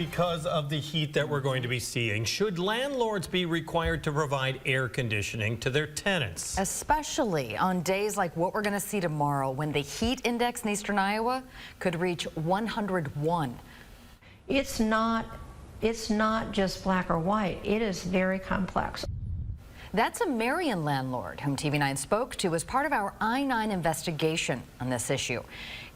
Because of the heat that we're going to be seeing, should landlords be required to provide air conditioning to their tenants? Especially on days like what we're going to see tomorrow, when the heat index in eastern Iowa could reach 101. It's not just black or white. It is very complex. That's a Marion landlord whom TV9 spoke to as part of our I-9 investigation on this issue.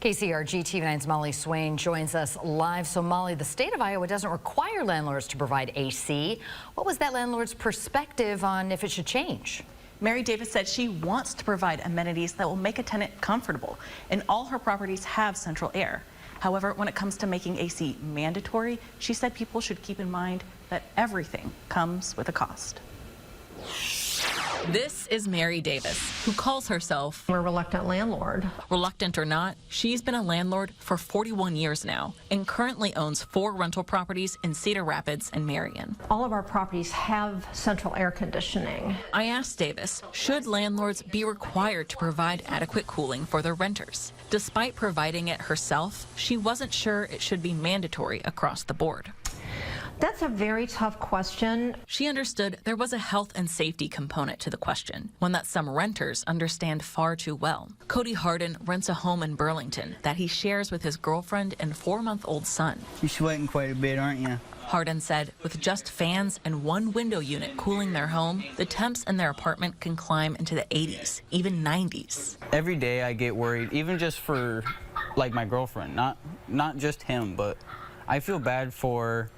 KCRG TV9's Molly Swain joins us live. So Molly, the state of Iowa doesn't require landlords to provide AC. What was that landlord's perspective on if it should change? Mary Davis said she wants to provide amenities that will make a tenant comfortable, and all her properties have central air. However, when it comes to making AC mandatory, she said people should keep in mind that everything comes with a cost. This is Mary Davis, who calls herself I'm a reluctant landlord. Reluctant or not, she's been a landlord for 41 years now and currently owns 4 rental properties in Cedar Rapids and Marion. All of our properties have central air conditioning. I asked Davis, should landlords be required to provide adequate cooling for their renters? Despite providing it herself, she wasn't sure it should be mandatory across the board. That's a very tough question. She understood there was a health and safety component to the question, one that some renters understand far too well. Cody Hardin rents a home in Burlington that he shares with his girlfriend and 4-month-old son. You're sweating quite a bit, aren't you? Hardin said with just fans and 1 window unit cooling their home, the temps in their apartment can climb into the 80s, even 90s. Every day I get worried, even just for like my girlfriend, not just him, but I feel bad for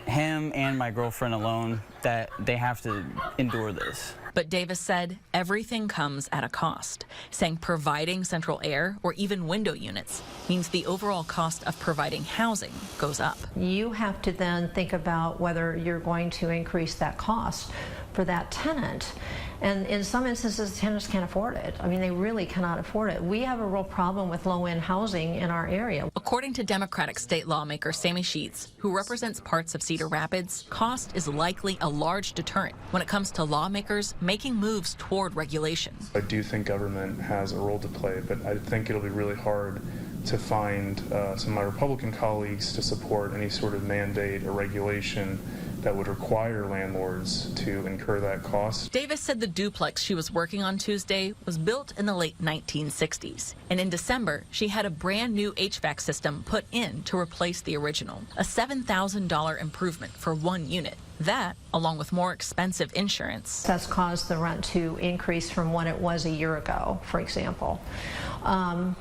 him and my girlfriend alone that they have to endure this. But Davis said everything comes at a cost, saying providing central air or even window units means the overall cost of providing housing goes up. You have to then think about whether you're going to increase that cost for that tenant. And in some instances, tenants can't afford it. I mean, they really cannot afford it. We have a real problem with low-end housing in our area. According to Democratic state lawmaker Sammy Sheets, who represents parts of Cedar Rapids, cost is likely a large deterrent when it comes to lawmakers making moves toward regulation. I do think government has a role to play, but I think it'll be really hard to find some of my Republican colleagues to support any sort of mandate or regulation that would require landlords to incur that cost. Davis said the duplex she was working on Tuesday was built in the late 1960s. And in December, she had a brand new HVAC system put in to replace the original, a $7,000 improvement for 1 unit. That, along with more expensive insurance, That's caused the rent to increase from what it was a year ago, for example.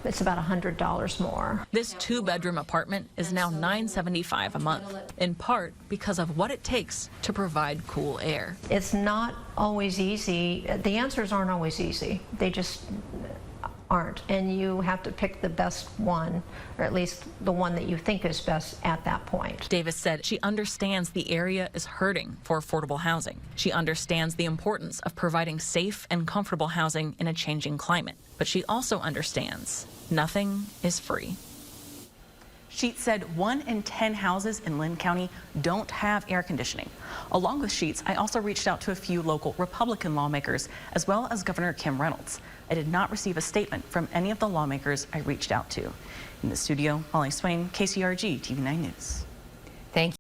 It's about $100 more. This 2-bedroom apartment is now $975 a month, in part because of what it takes to provide cool air. It's not always easy. The answers aren't always easy. They just aren't. And you have to pick the best one, or at least the one that you think is best at that point. Davis said she understands the area is hurting for affordable housing. She understands the importance of providing safe and comfortable housing in a changing climate. But she also understands nothing is free. Sheets said 1 in 10 houses in Lynn County don't have air conditioning. Along with Sheets, I also reached out to a few local Republican lawmakers, as well as Governor Kim Reynolds. I did not receive a statement from any of the lawmakers I reached out to. In the studio, Molly Swain, KCRG TV9 News. Thank you.